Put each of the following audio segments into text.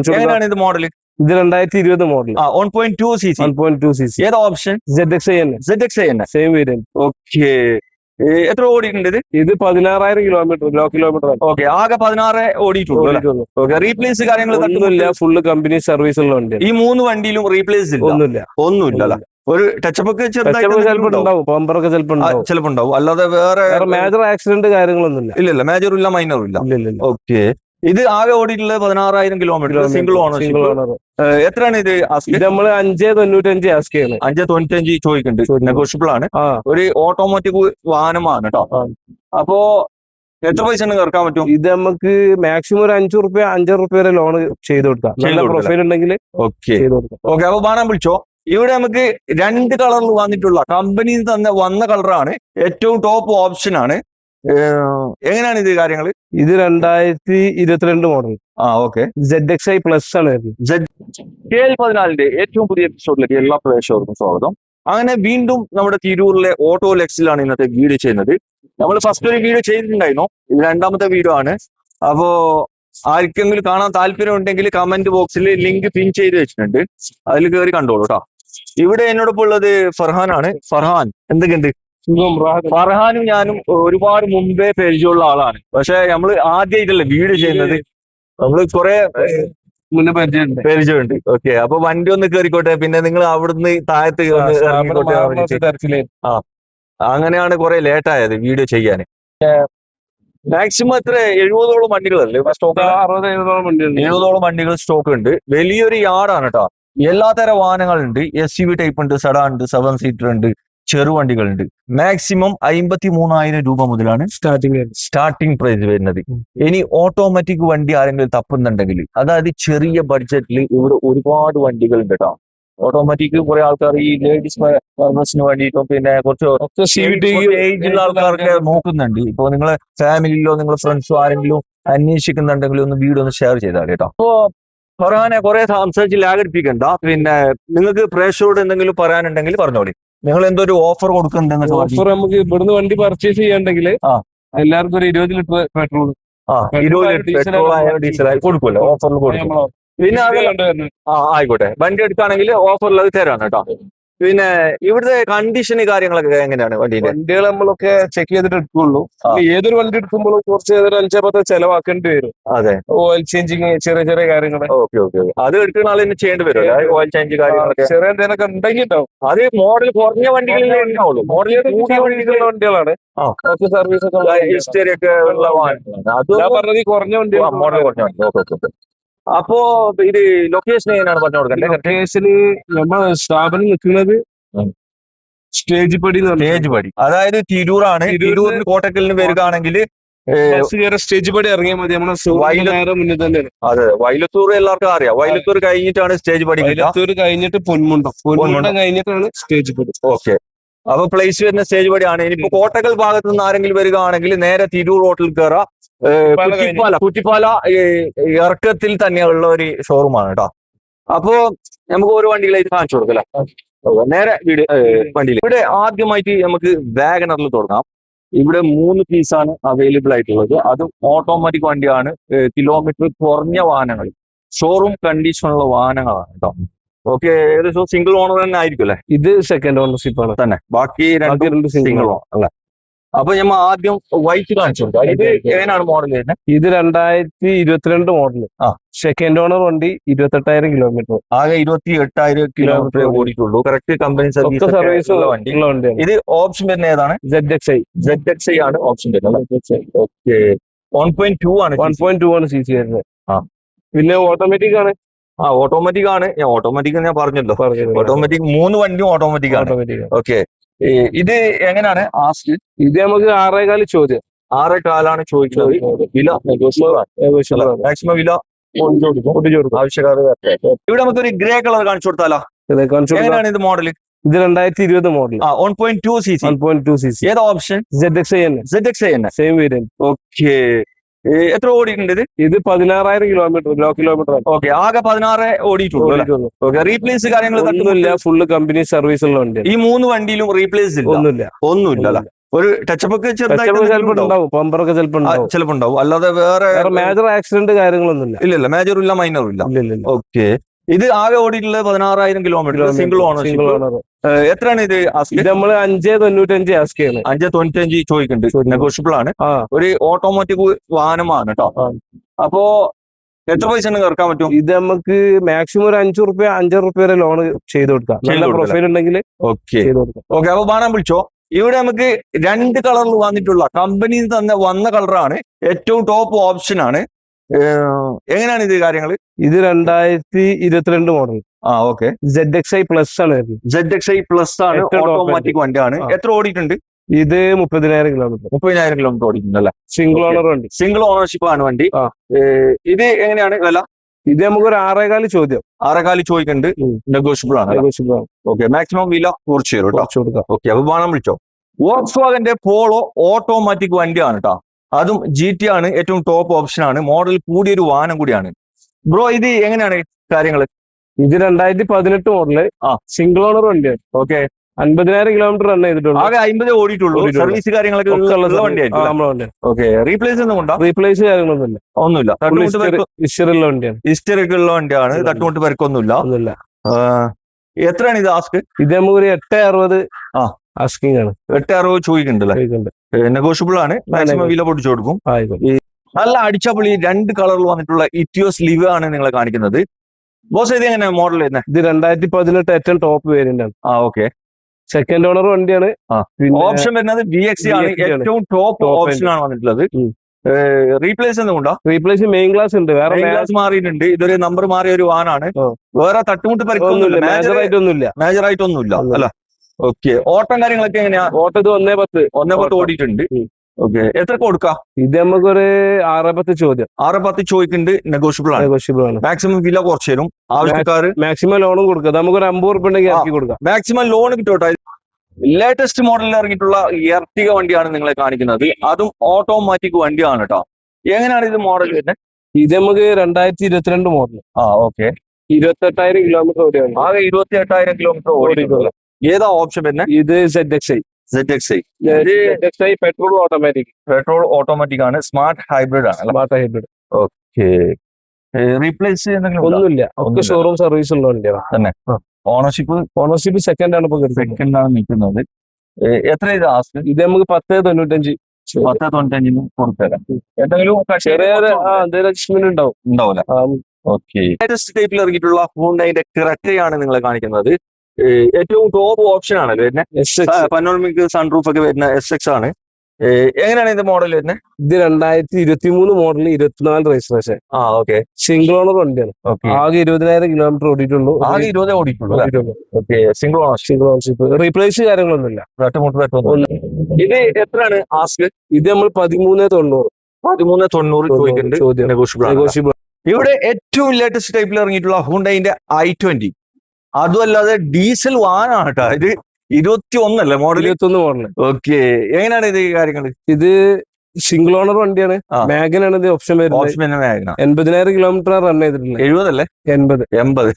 എങ്ങനെയാണ് ഇത് മോഡൽ? ഇത് 2020 മോഡൽ. 1.2 cc. 1.2 cc. ഏതാ ഓപ്ഷൻ? ZXi തന്നെ. ZXi തന്നെ. Same variant. ഓക്കെ. എത്ര ഓടിയിട്ടുണ്ട് ഇത്? ഇത് 16,000 കിലോമീറ്റർ, ലോ കിലോമീറ്റർ. ഓക്കെ, ആകെ 16 ഓടിയിട്ടുള്ളൂ. ഓക്കെ, റീപ്ലേസ് കാര്യങ്ങൾ ഒന്നുമില്ല, ഫുള്ള് കമ്പനി സർവീസ് ഉള്ള വണ്ടി. ഈ 3 വണ്ടിയിലും റീപ്ലേസ് ഇല്ല? ഒന്നുമില്ല. ഒരു ടച്ചപ്പ് ചിലപ്പോൾ ഉണ്ടാവും, പമ്പറൊക്കെ ചിലപ്പോൾ ഉണ്ടാവും. അല്ലാതെ വേറെ മേജർ ആക്സിഡന്റ് കാര്യങ്ങളൊന്നും ഇല്ല. മേജറും ഇല്ല, മൈനറും ഇല്ല. ഓക്കെ. ഇത് ആകെ ഓടിയിട്ടുള്ളത് 16,000 കിലോമീറ്റർ, സിംഗിൾ ഓണർഷിപ്പ്. എത്രയാണ് ഇത്? ഇത് നമ്മൾ 595 ആസ്ക് ചെയ്യുന്നത്. 595 ചോദിക്കുന്നുണ്ട്. നെഗോഷ്യബിൾ ആണ്. ഒരു ഓട്ടോമാറ്റിക് വാഹനമാണ് കേട്ടോ. അപ്പോ എത്ര പൈസ ഇറക്കാൻ പറ്റും? ഇത് നമുക്ക് മാക്സിമം ഒരു 5 റുപ്യ വരെ ലോൺ ചെയ്ത് കൊടുക്കാം, നല്ല പ്രൊഫൈൽ ഉണ്ടെങ്കിൽ. ഓക്കെ. അപ്പൊ വാഹനം വിളിച്ചോ. ഇവിടെ നമുക്ക് 2 കളറിൽ വന്നിട്ടുള്ള കമ്പനിയിൽ തന്നെ വന്ന കളറാണ്, ഏറ്റവും ടോപ്പ് ഓപ്ഷൻ ആണ്. എങ്ങനെയാണ് ഇത് കാര്യങ്ങൾ? ഇത് 2022 മോഡൽ. ഓക്കെ. ZXi പ്ലസ് ആണ്. KL14 ഏറ്റവും പുതിയ എപ്പിസോഡിലേക്ക് എല്ലാ പ്രേക്ഷകർക്കും സ്വാഗതം. അങ്ങനെ വീണ്ടും നമ്മുടെ തിരൂരിലെ ഓട്ടോ ലെക്സിലാണ് ഇന്നത്തെ വീഡിയോ ചെയ്യുന്നത്. നമ്മൾ ഫസ്റ്റ് ഒരു വീഡിയോ ചെയ്തിട്ടുണ്ടായിരുന്നു, ഇത് 2ാമത്തെ വീഡിയോ ആണ്. അപ്പോ ആർക്കെങ്കിലും കാണാൻ താല്പര്യം ഉണ്ടെങ്കിൽ കമന്റ് ബോക്സിൽ ലിങ്ക് പിൻ ചെയ്ത് വെച്ചിട്ടുണ്ട്, അതിൽ കയറി കണ്ടോളൂ കേട്ടോ. ഇവിടെ എന്നോടൊപ്പം ഉള്ളത് ഫർഹാൻ ആണ്. ഫർഹാൻ, എന്തൊക്കെയുണ്ട്? ഫർഹാനും ഞാനും ഒരുപാട് മുമ്പേ പരിചയമുള്ള ആളാണ്. പക്ഷെ നമ്മള് ആദ്യമായിട്ടല്ലേ വീഡിയോ ചെയ്യുന്നത്, നമ്മള് കുറെ മുന്നേ പരിചയമുണ്ട്. ഓക്കെ. അപ്പൊ വണ്ടി ഒന്ന് കയറിക്കോട്ടെ, പിന്നെ നിങ്ങൾ അവിടുന്ന് താഴത്ത് അങ്ങനെയാണ് കുറെ ലേറ്റ് ആയത് വീഡിയോ ചെയ്യാൻ. മാക്സിമം എത്ര 70ഓളം വണ്ടികളല്ലേ സ്റ്റോക്ക്? 70ഓളം വണ്ടികൾ സ്റ്റോക്ക് ഉണ്ട്. വലിയൊരു യാർഡാണ് കേട്ടോ. എല്ലാത്തരം വാഹനങ്ങളുണ്ട്. SUV ടൈപ്പ് ഉണ്ട്, സെഡാൻ ഉണ്ട്, 7 സീറ്റർ ഉണ്ട്, ചെറുവണ്ടികളുണ്ട്. മാക്സിമം 53,000 രൂപ മുതലാണ് സ്റ്റാർട്ടിംഗ് പ്രൈസ് വരുന്നത്. ഇനി ഓട്ടോമാറ്റിക് വണ്ടി ആരെങ്കിലും തപ്പുന്നുണ്ടെങ്കിൽ, അതായത് ചെറിയ ബഡ്ജറ്റിൽ ഇവിടെ ഒരുപാട് വണ്ടികളുണ്ട് കേട്ടോ. ഓട്ടോമാറ്റിക് കുറെ ആൾക്കാർ ഈ ലേഡീസ് പർപ്പസിന് വേണ്ടിയിട്ടും പിന്നെ കുറച്ച് ഏജുള്ള ആൾക്കാർക്ക് നോക്കുന്നുണ്ട്. ഇപ്പൊ നിങ്ങളെ ഫാമിലിയിലോ നിങ്ങളെ ഫ്രണ്ട്സോ ആരെങ്കിലും അന്വേഷിക്കുന്നുണ്ടെങ്കിൽ ഒന്ന് വീഡിയോ ഒന്ന് ഷെയർ ചെയ്താൽ കേട്ടോ. അപ്പോ പറയാനെ കുറെ സംസാരിച്ച് ലാഗടിപ്പിക്കണ്ട. പിന്നെ നിങ്ങൾക്ക് പ്രേക്ഷകരോട് എന്തെങ്കിലും പറയാനുണ്ടെങ്കിൽ പറഞ്ഞോളി. നിങ്ങൾ എന്തോ ഒരു ഓഫർ കൊടുക്കുന്നുണ്ടെന്ന്. ഓഫർ നമുക്ക് ഇവിടുന്ന് വണ്ടി പർച്ചേസ് ചെയ്യാണ്ടെങ്കിൽ എല്ലാവർക്കും ഒരു 20 ലിറ്റർ പെട്രോൾ 20 ലിറ്റർ പെട്രോൾ ആയാലും ഡീസൽ കൊടുക്കുമല്ലോ, ഓഫറിൽ കൊടുക്കും. പിന്നെ ആയിക്കോട്ടെ, വണ്ടി എടുക്കുകയാണെങ്കിൽ ഓഫറിൽ അത് തരാണ് കേട്ടോ. പിന്നെ ഇവിടുത്തെ കണ്ടീഷന് കാര്യങ്ങളൊക്കെ എങ്ങനെയാണ്? വണ്ടികൾ നമ്മളൊക്കെ ചെക്ക് ചെയ്തിട്ട് എടുക്കുള്ളൂ. ഏതൊരു വണ്ടി എടുക്കുമ്പോഴും കുറച്ച് 5-10 ചെലവാക്കേണ്ടി വരും. അതെ, ഓയിൽ ചേഞ്ചിങ്, ചെറിയ ചെറിയ കാര്യങ്ങൾ. ഓക്കെ. അത് എടുക്കുന്ന ആൾ തന്നെ ചെയ്യേണ്ടി വരും. ഓയിൽ ചേഞ്ച് കാര്യങ്ങളൊക്കെ ചെറിയ എന്തെങ്കിലുമൊക്കെ ഉണ്ടെങ്കിൽ ഉണ്ടാവും. അത് മോഡൽ കുറഞ്ഞ വണ്ടികളിലേ ഉണ്ടാവുള്ളൂ. മോഡൽ കൂടിയ വണ്ടികളാണ് സർവീസ് ഒക്കെ ഹിസ്റ്ററി ഒക്കെ ഉള്ള വാഹനങ്ങളാണ്. അത് പറഞ്ഞത് കുറഞ്ഞ വണ്ടി, മോഡൽ കുറഞ്ഞ വണ്ടി. ഓക്കെ. അപ്പോ ഇത് ലൊക്കേഷൻ എങ്ങനെയാണ് പറഞ്ഞു കൊടുക്കണ്ടേ? ലൊക്കേഷന് നമ്മൾ സ്ഥാപനം നിൽക്കുന്നത് സ്റ്റേജ് പടി. അതായത് തിരൂറാണ്. തിരൂരിന് കോട്ടക്കലിന് വരികയാണെങ്കിൽ സ്റ്റേജ് പടി ഇറങ്ങിയാൽ മതി. നമ്മുടെ മുന്നിൽ തന്നെയാണ്. അതെ, വൈലത്തൂർ എല്ലാവർക്കും അറിയാം. വൈലത്തൂർ കഴിഞ്ഞിട്ടാണ് സ്റ്റേജ് പടി. വൈലത്തൂർ കഴിഞ്ഞിട്ട് പൊന്മുണ്ടം കഴിഞ്ഞിട്ടാണ് സ്റ്റേജ് പടി. ഓക്കെ. അപ്പൊ പ്ലേസ് വരുന്ന സ്റ്റേജ് പടിയാണ്. ഇനിയിപ്പോ കോട്ടക്കൽ ഭാഗത്ത് നിന്ന് ആരെങ്കിലും വരികയാണെങ്കിൽ നേരെ തിരൂർ റോട്ടിൽ കയറാം. കുറ്റിപ്പാല ഇറക്കത്തിൽ തന്നെയുള്ള ഒരു ഷോറൂമാണ് കേട്ടോ. അപ്പോ നമുക്ക് ഓരോ വണ്ടികളായിട്ട് കാണിച്ചു കൊടുക്കല്ലേ. നേരെ വണ്ടിയിൽ ഇവിടെ ആദ്യമായിട്ട് നമുക്ക് വാഗണറിൽ തുടങ്ങാം. ഇവിടെ 3 പീസാണ് അവൈലബിൾ ആയിട്ടുള്ളത്. അതും ഓട്ടോമാറ്റിക് വണ്ടിയാണ്. കിലോമീറ്റർ കുറഞ്ഞ വാഹനങ്ങൾ, ഷോറൂം കണ്ടീഷനുള്ള വാഹനങ്ങളാണ് കേട്ടോ. ഓക്കെ. ഏകദേശം സിംഗിൾ ഓണർ തന്നെ ആയിരിക്കും അല്ലെ? ഇത് സെക്കൻഡ് ഓണർഷിപ്പ് ആണ് തന്നെ. ബാക്കി 2 സിംഗിൾ ഓണർ അല്ലെ? അപ്പൊ നമ്മൾ ആദ്യം വൈറ്റ് കാണിച്ചു കൊടുക്കാം. ഇത് എങ്ങനെയാണ് മോഡൽ വരുന്നത്? ഇത് 2022 മോഡൽ. സെക്കൻഡ് ഓണർ വണ്ടി. 28,000 കിലോമീറ്റർ. ആകെ 28,000 കിലോമീറ്റർ ഓടിയിട്ടുള്ളൂ. കറക്റ്റ് കമ്പനി സർവീസ് ഉള്ള വണ്ടി. ഇത് ഓപ്ഷൻ വരുന്ന ഏതാണ്? ZXi ആണ് ഓപ്ഷൻ വരുന്നത്. ഓക്കെ. 1.2 ആണ്. 1.2 ആണ് CC വരുന്നത്. പിന്നെ ഓട്ടോമാറ്റിക് ആണ്. ഓട്ടോമാറ്റിക് ആണ്. ഓട്ടോമാറ്റിക് ഞാൻ പറഞ്ഞല്ലോ. ഓട്ടോമാറ്റിക് 3 വണ്ടിയും ഓട്ടോമാറ്റിക് ആണ്. ഓക്കെ. ഇത് എങ്ങനെയാണ് ആസ്ക്? ഇത് നമുക്ക് 6.25 ചോദ്യം. 6.25 ചോദിക്കുന്നത്. വില മാക്സിമം വില ആവശ്യക്കാർ. ഇവിടെ നമുക്ക് ഒരു ഗ്രേ കളർ കാണിച്ചു കൊടുത്താലോ? എങ്ങനെയാണ് ഇത് മോഡൽ? ഇത് 2020 മോഡൽ. 1.2 cc. ഏതാ ഓപ്ഷൻ? ZXi തന്നെ. Same variant. ഓക്കെ. എത്ര ഓടിയിട്ടുണ്ട് ഇത്? ഇത് 16,000 കിലോമീറ്റർ, ലോ കിലോമീറ്റർ. ഓക്കെ. ആകെ 16 ഓടിയിട്ടുള്ളൂ. ഓക്കെ. റീപ്ലേസ് കാര്യങ്ങൾ ഫുള്ള് കമ്പനി സർവീസ് ഉള്ള വണ്ടി. ഈ 3 വണ്ടിയിലും റീപ്ലേസ് ഒന്നുമില്ല. ഒരു ടച്ചപ്പ് ഒക്കെ ചെറുതായിട്ട് ചിലപ്പോ എന്തെങ്കിലും ഉണ്ടാവും. ഉണ്ടാവും, പമ്പറൊക്കെ ചിലപ്പോ ഉണ്ടാവും. ചിലപ്പോ ഉണ്ടാവും, അല്ലാതെ വേറെ മേജർ ആക്സിഡന്റ് കാര്യങ്ങളൊന്നുമില്ല. ഇല്ല മേജറും ഇല്ല മൈനറും ഇല്ല. ഇല്ല. ഓക്കെ. ഇത് ആകെ ഓടിയിട്ടുള്ളത് 16,000 kilometre, single single ownership. Owner. എത്രയാണ് ഇത് ആസ്ക്? ഇത് നമ്മള് 5.95 ആസ്ക് ചെയ്യണം. 5.95 ചോദിക്കുന്നുണ്ട്, നെഗോഷ്യബിൾ ആണ്. ഒരു ഓട്ടോമാറ്റിക് വാഹനമാണ് കേട്ടോ. അപ്പോ എത്ര പൈസ ഇറക്കാൻ പറ്റും? ഇത് നമുക്ക് മാക്സിമം ഒരു 5 റുപ്യ വരെ ലോൺ ചെയ്ത് കൊടുക്കാം, നല്ല പ്രൊഫൈൽ ഉണ്ടെങ്കിൽ. ഓക്കെ. അപ്പൊ വാഹനം വിളിച്ചോ. ഇവിടെ നമുക്ക് 2 കളറിൽ വന്നിട്ടുള്ള കമ്പനിയിൽ തന്നെ വന്ന കളറാണ്, ഏറ്റവും ടോപ്പ് ഓപ്ഷൻ ആണ്. എങ്ങനെയാണ് ഇത് കാര്യങ്ങൾ? ഇത് 2022 മോഡൽ. ഓക്കെ. ZXi പ്ലസ് ആണ്. ZXi പ്ലസ് ആണ്, ഓട്ടോമാറ്റിക് വണ്ടിയാണ്. എത്ര ഓടിയിട്ടുണ്ട്? ഇത് 30,000 കിലോമീറ്റർ. 30,000 കിലോമീറ്റർ ഓടിയിട്ടുണ്ട് അല്ലേ? സിംഗിൾ ഓണർ വണ്ടി. സിംഗിൾ ഓണർഷിപ്പ് ആണ് വണ്ടി. ഇത് എങ്ങനെയാണ് വില? ഇത് നമുക്ക് ഒരു 6.25 ചോദ്യം. 6.25 ചോദിക്കുന്നുണ്ട്, നെഗോഷ്യബിൾ ആണ്. ഓക്കെ. മാക്സിമം വില കുറച്ച് തരും കേട്ടോ. ഓക്കെ. അപ്പൊ വാഹനം വിളിച്ചോ. വോക്സ്വാഗന്റെ പോളോ ഓട്ടോമാറ്റിക് വണ്ടിയാണ് കേട്ടോ. അതും GT ആണ്, ഏറ്റവും ടോപ്പ് ഓപ്ഷൻ ആണ്, മോഡൽ കൂടിയൊരു വാഹനം കൂടിയാണ്. ബ്രോ ഇത് എങ്ങനെയാണ് കാര്യങ്ങൾ? ഇത് 2018 മോഡല്, സിംഗിൾ ഓണർ വണ്ടിയാണ്. ഓക്കെ. 50,000 കിലോമീറ്റർ റൺ ചെയ്തിട്ടുള്ളൂ. ആകെ 50 ഓടിയിട്ടുള്ളൂ. സർവീസ് കാര്യങ്ങളൊക്കെ ഉള്ള വണ്ടിയായിരിക്കും. ഓക്കെ. റീപ്ലേസ് ഒന്നും കൊണ്ടാ? റീപ്ലേസ് കാര്യങ്ങളൊന്നുമില്ല. ഒന്നുമില്ല. ഹിസ്റ്ററി ഉള്ള വണ്ടിയാണ്. ഹിസ്റ്ററി ഒക്കെ ഉള്ള വണ്ടിയാണ്, തട്ടുമുട്ട് പരിക്കൊന്നുമില്ല. എത്രയാണ് ഇത് ആസ്ക്? ഇത് നമുക്ക് ഒരു 8.60 ആസ്കിംഗ് ആണ്. 8.60 ചോദിക്കുന്നുണ്ടല്ലേ? നെഗോഷ്യബിൾ ആണ്, മാക്സിമം വില പൊടിച്ചു കൊടുക്കും. നല്ല അടിച്ചപൊളി 2 കളറിൽ വന്നിട്ടുള്ള ഇറ്റിയോസ് ലിവ ആണ് നിങ്ങളെ കാണിക്കുന്നത്. ബോസ് ഇത് എങ്ങനെയാണ് മോഡൽ വരുന്നത്? ഇത് 2018 ഏറ്റവും ടോപ്പ് വേരിയന്റ് ആണ്. ഓക്കെ. സെക്കൻഡ് ഓണർ വണ്ടിയാണ്. ഓപ്ഷൻ വരുന്നത് VXi ആണ്, ഏറ്റവും ടോപ്പ് ഓപ്ഷൻ ആണ് വന്നിട്ടുള്ളത്. റീപ്ലേസ് ഒന്നും ഉണ്ടോ? റീപ്ലേസ് മെയിൻ ക്ലാസ് ഉണ്ട്, വേറെ ക്ലാസ് മാറിയിട്ടുണ്ട്. ഇതൊരു നമ്പർ മാറിയ ഒരു വാനാണ്. വേറെ തട്ടുമുട്ട് പരിക്കൊന്നുമില്ല, മേജർ ആയിട്ടൊന്നുമില്ല അല്ല. ഓക്കെ. ഓട്ടം കാര്യങ്ങളൊക്കെ എങ്ങനെയാ? ഓട്ടം ഇത് 1.10 ഓടിയിട്ടുണ്ട്. ഓക്കെ. എത്ര കൊടുക്കാം? ഇത് നമുക്കൊരു 6.10 ചോദ്യം. 6.10 ചോദിക്കുന്നുണ്ട്, നെഗോഷ്യബിൾ ആണ്. മാക്സിമം വില കുറച്ച് തരും. ആവശ്യക്കാര് മാക്സിമം ലോണും കൊടുക്കാം. നമുക്കൊരു 50 റുപ്യ ഉണ്ടെങ്കിൽ ഇറക്കി കൊടുക്കാം. Maximum loan കിട്ടോട്ടെ. ലേറ്റസ്റ്റ് മോഡലിൽ ഇറങ്ങിയിട്ടുള്ള എർട്ടിക വണ്ടിയാണ് നിങ്ങളെ കാണിക്കുന്നത്, അതും ഓട്ടോമാറ്റിക് വണ്ടിയാണ് കേട്ടോ. എങ്ങനെയാണ് ഇത് മോഡൽ വരുന്നത്? ഇത് നമുക്ക് 2022 മോഡൽ. ഓക്കെ. 28,000 കിലോമീറ്റർ ഓടിയാണ്. ആകെ 28,000 കിലോമീറ്റർ ഓടിയിട്ടുള്ളത്. ഏതാ ഓപ്ഷൻ വരുന്നത്? ഇത് ZXi. പെട്രോൾ ഓട്ടോമാറ്റിക് ആണ്, സ്മാർട്ട് ഹൈബ്രിഡ് ആണ്. ഓക്കെ. റീപ്ലേസ് ഒന്നുമില്ല, ഒക്കെ ഷോറൂം സർവീസ് ഉള്ള വണ്ടിയാണ് തന്നെ. ഓണർഷിപ്പ് സെക്കൻഡ് ആണ് നിൽക്കുന്നത്. എത്ര ഇത് ആസ്ക്? ഇത് നമുക്ക് 10.95 കൊടുത്തരാം. എന്തെങ്കിലും ചെറിയ അഡ്ജസ്റ്റ്മെന്റ് ഉണ്ടാവില്ല. ഓക്കെ. ലേറ്റസ്റ്റ് ടൈപ്പിൽ ഇറങ്ങിയിട്ടുള്ള ഹ്യുണ്ടായിന്റെ ക്രെറ്റയാണ് നിങ്ങളെ കാണിക്കുന്നത്. ഏറ്റവും ടോപ്പ് ഓപ്ഷൻ ആണ് പനോറമിക് സൺറൂഫ് ഒക്കെ വരുന്ന SX ആണ്. എങ്ങനെയാണ് ഇതിന്റെ മോഡൽ വരുന്നത്? ഇത് 2023 model, 24 registration. Okay. Single owner വണ്ടിയാണ്. ആകെ 20,000 കിലോമീറ്റർ ഓടിയിട്ടുള്ളൂ. ആകെ 20 ഓടിയിട്ടുള്ളൂ. ഓക്കെ. Single ownership. റീപ്ലേസ് കാര്യങ്ങളൊന്നുമില്ല. ഇത് എത്രയാണ് ആസ്ക്? ഇത് നമ്മൾ 1390 ചോദിക്കുന്നുണ്ട്. ഇവിടെ ഏറ്റവും ലേറ്റസ്റ്റ് ടൈപ്പിൽ ഇറങ്ങിയിട്ടുള്ള ഹ്യുണ്ടായിന്റെ i20, അതുമല്ലാതെ ഡീസൽ വാനാണ് കേട്ടോ. ഇത് 21 അല്ലേ മോഡൽ? 21 മോഡൽ. ഓക്കെ. എങ്ങനെയാണ് ഇത് കാര്യങ്ങൾ? ഇത് സിംഗിൾ ഓണർ വണ്ടിയാണ്. മാഗൻ ആണ് ഇത് ഓപ്ഷൻ വരുന്നത്. 80,000 കിലോമീറ്റർ റൺ ചെയ്തിട്ടുണ്ട്. 70 അല്ലേ? 80.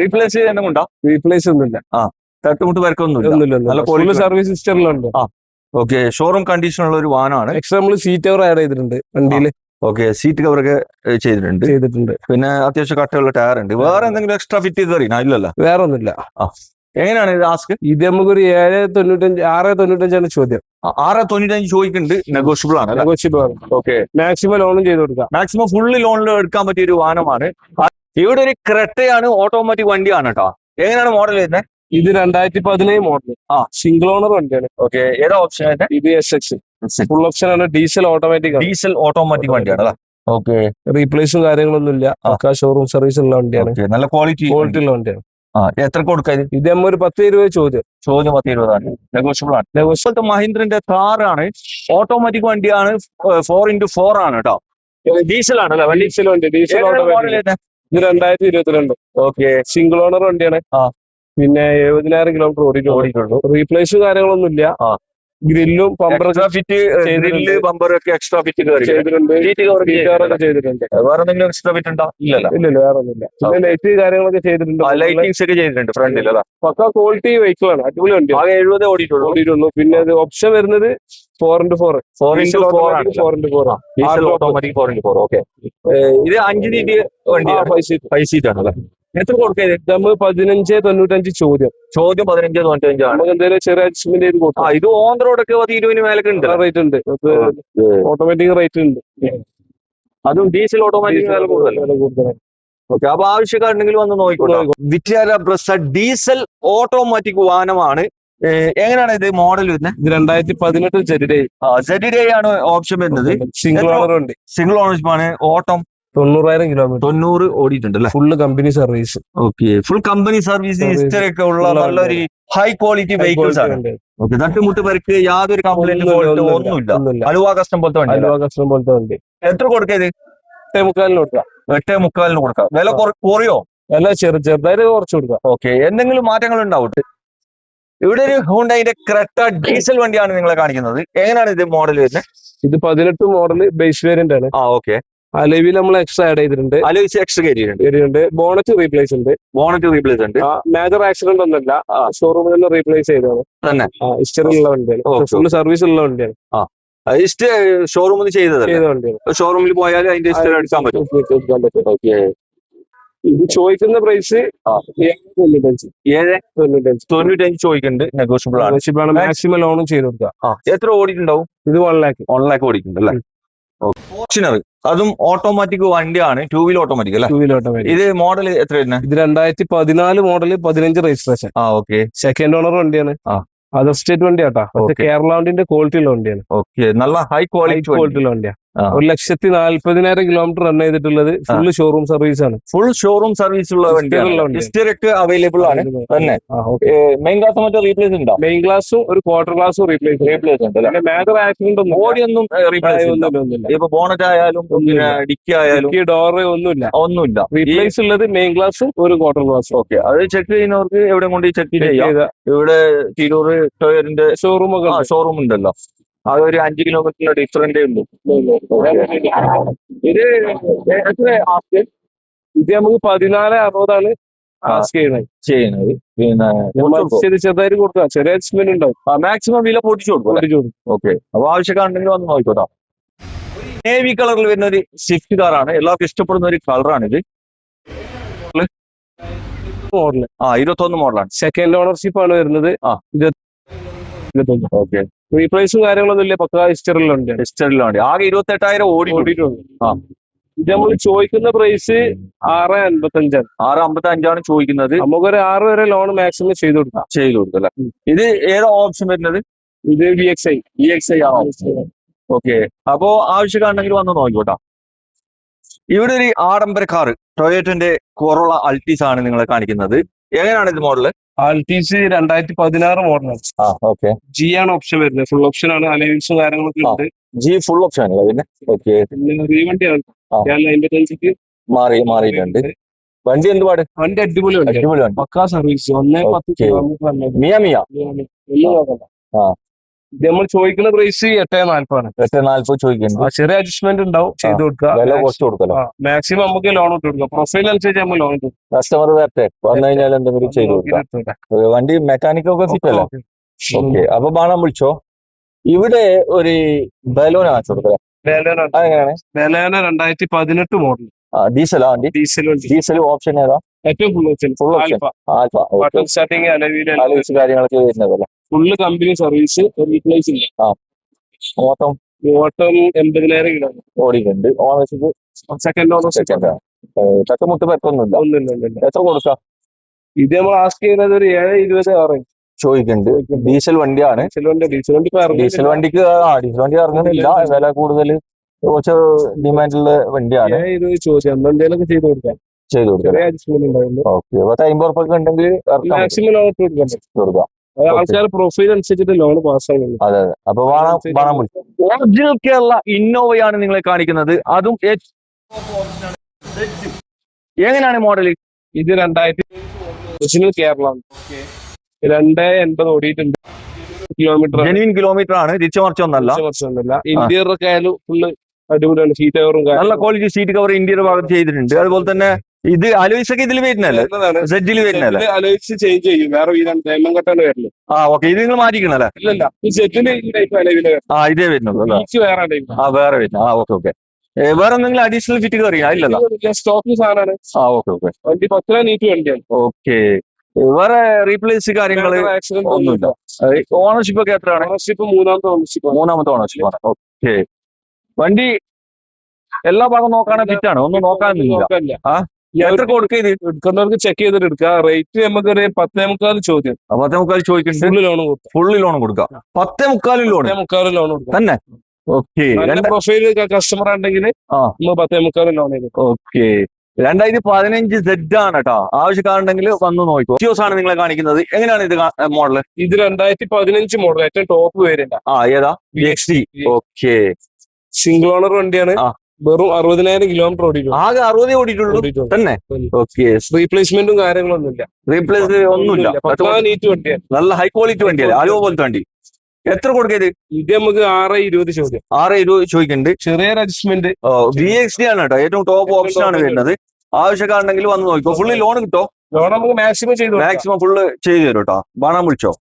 റീപ്ലേസ് ചെയ്യാനുണ്ടോ? റീപ്ലേസ് ഒന്നുമില്ല. തട്ടുമുട്ട് പരിക്കൊന്നുമില്ല. സർവീസ് ഹിസ്റ്ററിലുണ്ട്. ഓക്കെ. ഷോറൂം കണ്ടീഷൻ ഉള്ള ഒരു വാനാണ്. എക്സ്ട്രാ നമ്മൾ സീറ്റ് കവർ ആഡ് ചെയ്തിട്ടുണ്ട് വണ്ടിയിൽ. ഓക്കെ. സീറ്റ് കവറൊക്കെ ചെയ്തിട്ടുണ്ട്. പിന്നെ അത്യാവശ്യം കട്ടയുള്ള ടയർ ഉണ്ട്. വേറെ എന്തെങ്കിലും എക്സ്ട്രാ ഫിറ്റ് ചെയ്ത് തരീന? ഇല്ലല്ലോ, വേറെ ഒന്നുമില്ല. എങ്ങനെയാണ് ഇത് ആസ്ക്? ഇത് നമുക്കൊരു 6.95 ചോദ്യം. 6.95 ചോദിക്കുന്നുണ്ട്, നെഗോഷ്യബിൾ ആണ്. ഓക്കെ. മാക്സിമം ലോണും ചെയ്ത് കൊടുക്കാം. മാക്സിമം ഫുള്ള് ലോണിൽ എടുക്കാൻ പറ്റിയ ഒരു വാഹനമാണ്. ഇവിടെ ഒരു ക്രെറ്റയാണ്, ഓട്ടോമാറ്റിക് വണ്ടിയാണ് കേട്ടോ. എങ്ങനെയാണ് മോഡൽ വരുന്നത്? ഇത് 2017 മോഡൽ. സിംഗിൾ ഓണർ വണ്ടിയാണ്. ഓക്കെ. ഏതാ ഓപ്ഷൻ? ഇത് SX ഫുൾ ഓപ്ഷൻ ആണ്. ഡീസൽ ഓട്ടോമാറ്റിക് വണ്ടിയാണ്. ഓക്കെ. റീപ്ലേസും കാര്യങ്ങളൊന്നും ഇല്ല. ഷോറൂം സർവീസ് ഉള്ള വണ്ടിയാണ്. നല്ല ക്വാളിറ്റി ഉള്ള വണ്ടിയാണ്. എത്ര കൊടുക്കാൻ? ഇത് നമ്മൾ ഒരു 10-20 ചോദ്യം. 10-20 ആണ്. നെഗോഷ്യബിൾ ആണ്. മഹീന്ദ്രന്റെ കാറാണ്, ഓട്ടോമാറ്റിക് വണ്ടിയാണ്, 4x4 ആണ് കേട്ടോ. ഡീസൽ ആണല്ലേ വണ്ടി? Diesel automatic. ഇത് 2022. ഓക്കെ. സിംഗിൾ ഓണർ വണ്ടിയാണ്. പിന്നെ 70,000 കിലോമീറ്റർ ഓടിയിട്ടുള്ളൂ. റീപ്ലേസ് കാര്യങ്ങളൊന്നും ഇല്ല. ഗ്രില്ലും പമ്പറും എക്സ്ട്രാ ഫിറ്റ് ഗ്രില്ല് ബമ്പർ ഒക്കെ എക്സ്ട്രാ ഫിറ്റ് ചെയ്തിട്ടുണ്ട്. ചെയ്തിട്ടുണ്ട്. ചെയ്തിട്ടുണ്ട്. വേറെ എന്തെങ്കിലും എക്സ്ട്രാ ഫിറ്റ് ഉണ്ടോ? ഇല്ലല്ലോ. ഇല്ല വേറെ ഒന്നുമില്ല. പിന്നെ ലൈറ്റ് കാര്യങ്ങളൊക്കെ ചെയ്തിട്ടുണ്ട്. ലൈറ്റിംഗ്സ് ഒക്കെ ചെയ്തിട്ടുണ്ട് ഫ്രണ്ടിൽ അല്ല. പക്ക ക്വാളിറ്റി വെഹിക്കിൾ ആണ്. അടിപൊളി വണ്ടി. ആകെ 70 ഓടിയിട്ടുള്ളൂ. പിന്നെ അത് ഓപ്ഷൻ വരുന്നത് 4x4 4x4 ആണ്. 4x4 diesel automatic 4x4. Okay. ഇത് 5 സീറ്റ് വണ്ടിയാണ്. 5 സീറ്റ് ആണ് അല്ലേ? എത്ര കൊടുക്കരുത്? നമ്മൾ 15.95 ചോദ്യം 15.95 ആണ്. നമുക്ക് എന്തെങ്കിലും ചെറിയ അഡ്ജസ്റ്റ്മെന്റ് ചെയ്ത് കൊടുക്കാം. ഇത് ഓൺ റോഡ് ഒക്കെ 20 മേലൊക്കെ ഉണ്ട്. റേറ്റ് ഉണ്ട്. ഓട്ടോമാറ്റിക് റേറ്റ് ഉണ്ട്. അതും ഡീസൽ ഓട്ടോമാറ്റിക് വില കൂടുതലാണ്. ഓക്കെ. അപ്പൊ ആവശ്യക്കാരുണ്ടെങ്കിൽ വന്ന് നോക്കിക്കോളൂ. വിറ്റാര ബ്രസ ഡീസൽ ഓട്ടോമാറ്റിക് വാഹനമാണ്. എങ്ങനെയാണ് ഇത് മോഡൽ വരുന്നത്? ഇത് 2018 ZD ആണ് ഓപ്ഷൻ വരുന്നത്. സിംഗിൾ ഓണർ ഉണ്ട്. സിംഗിൾ ഓണർഷിപ്പ് ആണ്. ഓട്ടം 90,000 കിലോമീറ്റർ. 90 ഓടിയിട്ടുണ്ട് അല്ലെ? Full company service. Okay. Full company service history ഒക്കെ ഉള്ള നല്ലൊരു ഹൈ ക്വാളിറ്റി വെഹിക്കിൾസ് ആണ്. ഓക്കെ. തട്ടുമുട്ട് പരിക്ക് യാതൊരു കംപ്ലൈന്റ് ഒന്നുമില്ല. അലുവ കസ്റ്റം പോലത്തെ വണ്ടി. എത്ര കൊടുക്കത്? 8.75 കൊടുക്കാം. 8.75 കൊടുക്കാം. വില കുറയോ? വില ചെറുതായിട്ട് കുറച്ച് കൊടുക്കാം. ഓക്കെ. എന്തെങ്കിലും മാറ്റങ്ങൾ ഉണ്ടാവും? ഇവിടെ ഒരു ഹ്യുണ്ടായിന്റെ ക്രെറ്റ ഡീസൽ വണ്ടിയാണ് നിങ്ങളെ കാണിക്കുന്നത്. എങ്ങനെയാണ് ഇത് മോഡൽ വരുന്നത്? ഇത് 18 മോഡൽ ബേസ് വേരിയന്റ് ആണ്. ഓക്കെ. അലവിൽ നമ്മൾ എക്സ്ട്രാ ആഡ് ചെയ്തിട്ടുണ്ട്. എക്സ്ട്രാ കയറ്റിയിട്ടുണ്ട്. ബോണറ്റ് റീപ്ലേസ് ഉണ്ട്. മേജർ ആക്സിഡന്റ് ഒന്നുമില്ല. ഷോറൂമിൽ നിന്ന് റീപ്ലേസ് ചെയ്തതാണ് തന്നെ. ഹിസ്റ്ററിലുള്ള വണ്ടിയാണ്. ഫുള്ള് സർവീസ് ഉള്ള വണ്ടിയാണ്. ഷോറൂമിൽ ചെയ്ത വണ്ടിയാണ്. ഷോറൂമിൽ പോയാൽ അതിന്റെ ഹിസ്റ്ററി എടുക്കാൻ പറ്റും. ഓക്കെ. ഇത് ചോദിക്കുന്ന പ്രൈസ് 7.95 ചോദിക്കുന്നുണ്ട്. നെഗോഷ്യബിൾ ആണ്. മാക്സിമം ലോണും ചെയ്ത് കൊടുക്കാം. എത്ര ഓടിയിട്ടുണ്ടാവും? ഇത് 1 lakh. 1 lakh ഓടിക്കുന്നുണ്ട് അല്ലേ? ഫോർച്യൂണർ അതും ഓട്ടോമാറ്റിക് വണ്ടിയാണ്. 2 വീൽ ഓട്ടോമാറ്റിക് അല്ലേ? 2 വീൽ ഓട്ടോമാറ്റിക്. ഇത് മോഡൽ എത്ര വരുന്നത്? ഇത് 2014 model 15 registration. Okay. Second owner വണ്ടിയാണ്. അതർ സ്റ്റേറ്റ് വണ്ടി ആട്ടാ. കേരള വണ്ടിന്റെ ക്വാളിറ്റി ഉള്ള വണ്ടിയാണ്. ഓക്കെ. നല്ല ഹൈ ക്വാളിറ്റി ഉള്ള വണ്ടിയാണ്. 1,40,000 കിലോമീറ്റർ റൺ ചെയ്തിട്ടുള്ളത്. ഫുള്ള് ഷോറൂം സർവീസ് ആണ്. ഫുൾ ഷോറൂം സർവീസ് ഉള്ള വണ്ടിയാണ്. ഹിസ്റ്ററി ഒക്കെ അവൈലബിൾ ആണ് തന്നെ. മെയിൻ ഗ്ലാസ് മറ്റേ റീപ്ലേസ് ഉണ്ടോ? മെയിൻ ഗ്ലാസും ഒരു ക്വാർട്ടർ ഗ്ലാസും റീപ്ലേസ് ഉണ്ട്. മേജർ ആക്സിഡന്റ് ബോഡിയൊന്നും റീപ്ലേസ്. ഇപ്പൊ ബോണറ്റ് ആയാലും ഡിക്കി ആയാലും ഡോറ് ഒന്നുമില്ല. റീപ്ലേസ് ഉള്ളത് മെയിൻ ഗ്ലാസും ഒരു ക്വാർട്ടർ ഗ്ലാസും. ഓക്കെ. അത് ചെക്ക് ചെയ്യുന്നവർക്ക് എവിടെ കൊണ്ട് ചെക്ക് ചെയ്യാം. ഇവിടെ തിരൂർ ടോയറിന്റെ ഷോറൂം ഉണ്ടല്ലോ. അത് ഒരു 5 കിലോമീറ്ററിന്റെ ഡിഫറൻറ്റേ ഉള്ളൂ. ഇത് ഇത് നമുക്ക് 14.60 ആസ്ക് ചെയ്യുന്നത്. പിന്നെ ചെറുതായിട്ട് കൊടുക്കാം. ചെറിയ അഡ്ജസ്റ്റ്മെന്റ് ഉണ്ടാവും. മാക്സിമം വില പൊട്ടിച്ചു കൊടുക്കും. ഓക്കെ. അപ്പൊ ആവശ്യക്കാരുണ്ടെങ്കിൽ വന്ന് നോക്കിക്കോട്ടോ. നേവി കളറിൽ വരുന്ന ഒരു സ്വിഫ്റ്റ് കാറാണ്. എല്ലാവർക്കും ഇഷ്ടപ്പെടുന്ന ഒരു കളറാണിത്. മോഡല് 21 മോഡലാണ്. സെക്കൻഡ് ഓണർഷിപ്പ് ആണ് വരുന്നത്. 21. ഓക്കെ. റീപ്ലേസും കാര്യങ്ങളൊന്നും ഇല്ല. പക്ക ഹിസ്റ്ററിലുണ്ട്. ആകെ 28,000 ഓടിയിട്ടുണ്ട്. ഇത് നമ്മൾ ചോദിക്കുന്ന പ്രൈസ് 6.55 6.55 ചോദിക്കുന്നത്. നമുക്കൊരു 6 വരെ ലോൺ മാക്സിമം ചെയ്ത് കൊടുക്കാം അല്ലെ? ഇത് ഏതാ ഓപ്ഷൻ വരുന്നത്? ഇത് VXI ഓക്കെ. അപ്പോ ആവശ്യക്കാരുണ്ടെങ്കിൽ വന്ന് നോക്കിക്കോട്ടോ. ഇവിടെ ഒരു ആഡംബര കാറ് ടൊയോറ്റന്റെ കൊറോള അൾട്ടീസ് ആണ് നിങ്ങളെ കാണിക്കുന്നത്. എങ്ങനെയാണ് ഇത് മോഡല്? ആൾട്ടീസ് 2016 മോഡലാണ്. ഓക്കെ. G ആണ് ഓപ്ഷൻ വരുന്നത്. ഫുൾ ഓപ്ഷൻ ആണ്. അലവൻസും കാര്യങ്ങളൊക്കെ ഉണ്ട്. G ഫുൾ ഓപ്ഷൻ ആണ് പിന്നെ. ഓക്കെ. പിന്നെ റീവണ്ടിയാണ്. 55 മാറിയിട്ടുണ്ട്. വണ്ടി എന്തുപാട്? വണ്ടി അടിപൊളി വണ്ടി. പക്കാ സർവീസ്. 1.10 കിലോമീറ്റർ. മിയ. ഇത് നമ്മൾ ചോദിക്കുന്ന പ്രൈസ് 8.40 8.40 ചോദിക്കുന്നു. ചെറിയ അഡ്ജസ്റ്റ്മെന്റ് ഉണ്ടാവും. ചെയ്ത് കൊടുക്കാം. മാക്സിമം നമുക്ക് ലോൺ ഇട്ട് കൊടുക്കാം. പ്രൊഫൈൽ അനുസരിച്ച് നമ്മൾ ലോൺ ഇട്ട് കസ്റ്റമർ വരട്ടെ വന്നു കഴിഞ്ഞാൽ എന്തെങ്കിലും ചെയ്ത് കൊടുക്കാം. വണ്ടി മെക്കാനിക്കൊക്കെ ഫിറ്റ് അല്ലേ? ഓക്കെ. അപ്പൊ ബാണം വിളിച്ചോ. ഇവിടെ ഒരു ബലോന കാണിച്ചു കൊടുക്കാം. ബലോന 2018 മോഡൽ. ഡീസലാ വണ്ടി? ഡീസൽ ഓപ്ഷൻ ഏതാ? ഏറ്റവും ഫുൾ ഓപ്ഷൻ. സ്റ്റാർട്ടിങ് കാര്യങ്ങളൊക്കെ വരുന്നതല്ലേ? Full company service. റീപ്ലേസ് ഇല്ല. ഓട്ടം 80,000 കിലോമീറ്റർ ഓടിയിട്ടുണ്ട്. Ownership second ownership. തട്ടുമുട്ട് പറ്റൊന്നുമില്ല. എത്ര കൊടുക്കാം? ഇത് നമ്മൾ ആസ്ക് ചെയ്യുന്നത് ഒരു 7.26 ചോദിക്കുന്നുണ്ട്. ഡീസൽ വണ്ടിയാണ്. ഡീസൽ വണ്ടിക്ക് ഇറങ്ങുന്നില്ല. വില കൂടുതൽ കുറച്ച് ഡിമാൻഡുള്ള വണ്ടിയാണ്. ചെയ്ത് കൊടുക്കാം. ഓക്കെ. 50 ഉണ്ടെങ്കിൽ മാക്സിമം ലോൺ കൊടുക്കാം. ആൾക്കാർ പ്രൊഫൈൽ അനുസരിച്ചിട്ട് ലോൺ പാസ്സാകുന്നു. അതെ. അപ്പൊ ഒറിജിനൽ കേരള ഇന്നോവയാണ് നിങ്ങളെ കാണിക്കുന്നത്. അതും എങ്ങനെയാണ് മോഡല്? ഇത് 2000 ഒറിജിനൽ കേരള 2.80 ഓടിയിട്ടുണ്ട്. കിലോമീറ്റർ ജെനുവിൻ കിലോമീറ്റർ ആണ്, തിരിച്ചുമറിച്ചൊന്നല്ല. ഇന്റീരിയർ ഒക്കെ ആയാലും ഫുള്ള് അടിപൊളിയാണ്. സീറ്റ് കവറും നല്ല ക്വാളിറ്റി സീറ്റ് കവർ ഇന്റീരിയർ ഭാഗത്ത് ചെയ്തിട്ടുണ്ട്. അതുപോലെ തന്നെ ഇത് അലോയ്സ് ഒക്കെ ഇതിൽ വരുന്നല്ലേ, സെഡിൽ വരുന്നല്ലേ? അലോയ്സ് ചേഞ്ച് ചെയ്യും, വേറെ ഡയമണ്ട് കട്ടാണ് വരുന്നത്. ഓക്കെ, ഇത് നിങ്ങൾ മാറ്റിക്കണല്ലേ? ഇല്ലല്ല, ഈ സെറ്റിന് ഈ ടൈപ്പ് അലവില് ഇതേ വരുന്നുള്ളൂ അല്ലേ? വേറെ ടൈപ്പ്. വേറെ വരുന്ന. ഓക്കെ. വേറെ എന്തെങ്കിലും അഡീഷണൽ ഫിറ്റ് കയറിയാ? ഇല്ലല്ലോ, സ്റ്റോക്ക് സാധനമാണ്. ഓക്കെ. വണ്ടി 10 നീറ്റ് വണ്ടിയാണ്. ഓക്കെ, വേറെ റീപ്ലേസ് കാര്യങ്ങൾ ഒന്നുമില്ല. ഓണർഷിപ്പ് ഒക്കെ എത്രയാണ്? ഓണർഷിപ്പ് മൂന്നാമത്തെ ഓണർഷിപ്പ് ആണ്. ഓക്കെ, വണ്ടി എല്ലാ ഭാഗം നോക്കുകയാണെങ്കിൽ ഫിറ്റ് ആണ്, ഒന്നും നോക്കാനില്ല. എത്ര കൊടുക്കുക ഇത്? എടുക്കുന്നവർക്ക് ചെക്ക് ചെയ്തിട്ട് എടുക്കാം. റേറ്റ് നമുക്കൊരു 10.25 ചോദ്യം. 10.25 ചോദിക്കുന്നുണ്ട്. ഫുള്ള് ലോൺ കൊടുക്കാം. 10.25 ലോൺ കൊടുക്കാം തന്നെ. ഓക്കെ, പ്രൊഫൈൽ കസ്റ്റമർ ഉണ്ടെങ്കിൽ 10.25 ലോൺ ചെയ്തു. ഓക്കെ, 2015 Z ആണ് കേട്ടോ. ആവശ്യക്കാരുണ്ടെങ്കിൽ വന്ന് നോക്കൂ. ജിയോസ് ആണ് നിങ്ങളെ കാണിക്കുന്നത്. എങ്ങനെയാണ് ഇത് മോഡല്? ഇത് 2015 മോഡൽ, ഏറ്റവും ടോപ്പ് വേരിയന്റ്. ഏതാ? XD. ഓക്കെ, സിംഗിൾ ഓണർ വണ്ടിയാണ്. വെറും 60,000 കിലോമീറ്റർ ഓടിയിട്ടുള്ളൂ. ആകെ 60 ഓടിയിട്ടുള്ളൂ തന്നെ. ഓക്കെ, റീപ്ലേസ്മെന്റും കാര്യങ്ങളൊന്നുമില്ല. റീപ്ലേസ് ഒന്നുമില്ല. നീറ്റ് വണ്ടിയാണ്, നല്ല ഹൈ ക്വാളിറ്റി വണ്ടിയല്ലേ, അലുവ പോലത്തെ വണ്ടി. എത്ര കൊടുക്കത്? ഇത് നമുക്ക് 6.20 ചോദ്യം. 6.20 ചോദിക്കുന്നുണ്ട്. ചെറിയൊരു അഡ്ജസ്റ്റ്മെന്റ്. VXD ആണ് കേട്ടോ, ഏറ്റവും ടോപ്പ് ഓപ്ഷൻ ആണ് വരുന്നത്. ആവശ്യക്കാരുണ്ടെങ്കിൽ വന്ന് നോക്കിക്കോ. ഫുള്ള് ലോൺ കിട്ടോ? ലോൺ നമുക്ക് മാക്സിമം ഫുള്ള് ചെയ്തു തരും കേട്ടോ. ബാണാൻ വിളിച്ചോ.